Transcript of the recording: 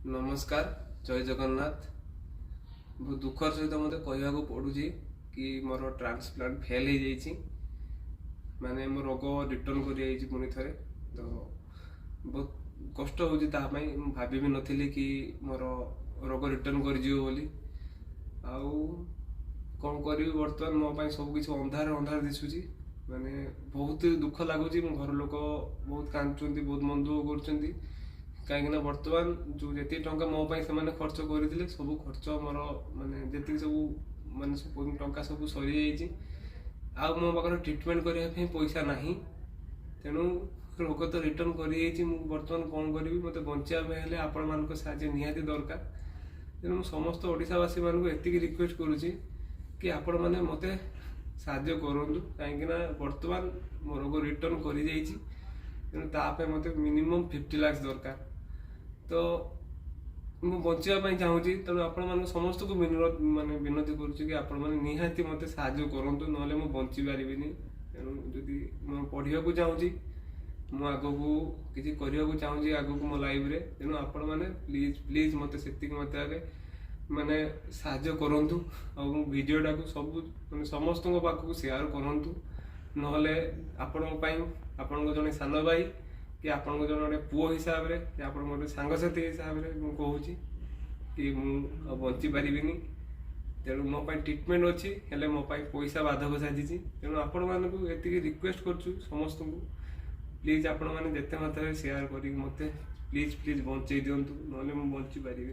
नमस्कार जय जगन्नाथ। बहुत दुखर सहित मत कहवाक पड़ुची कि मोर ट्रांसप्लांट फेल हो जाइए माने मो रोग रिटर्न कर पुणी थे तो बहुत कष्ट होपाई भाभी भी नी कि मोर रोग रिटर्न कर कौन करी बर्तमान मो सब किसी अंधार अंधार दिशुची माने बहुत दुख लगुच घर लोक बहुत कांदुंट बहुत मन दुख कर कहीं बर्तमान जो जी टाँचा मोपाई से खर्च करते सब खर्च मोर माने जी सब माने टाँचा सब सरी आ मो पाखे ट्रिटमेंट करने पैसा ना तेणु रोग तो रिटर्न कर बर्तमान कौन करी मत बचापे आपण मान साहय निहाती दरकार। तेणु समस्त ओडावासी मानक एति रिक्वेस्ट करुच्ची कि आपण मैंने मत साहय करूँ कहीं बर्तमान मो रोग रिटर्न कर मत मिनिमम 50 लाख दरकार तो मु बचापी चाहूँगी तेणु आपण समस्त को माने विनती करुच्ची कि आपण मैंने निहाती मत साहय करूँ ना बची पारि तेणु जदि मैं पढ़ा चाहूँगी मु आग को किसी करने चाहूँगी आग को मो लाइफ रे तेणु आपण मैंने प्लीज प्लीज मत से मात्रा माने साहय करूँ और भिडियोटा को सब माने समस्त पाखक सेयार करूँ नहले आपण जड़े सान भाई कि आपण जन गोटे पुओ हिसाब से कि आप गोटे सांगसाथी हिसाब से मुझे कहूँ कि मुझे बची पारि तेणु मो ट्रिटमेंट अच्छी हेले मो पैसा बाधक साजिश तेणु आपण मानक ये रिक्वेस्ट करुँ समस्त को प्लीज आपण मैंने जिते मात्रा सेयार कर मत प्लीज प्लीज बचे दिंतु ना बची पारि।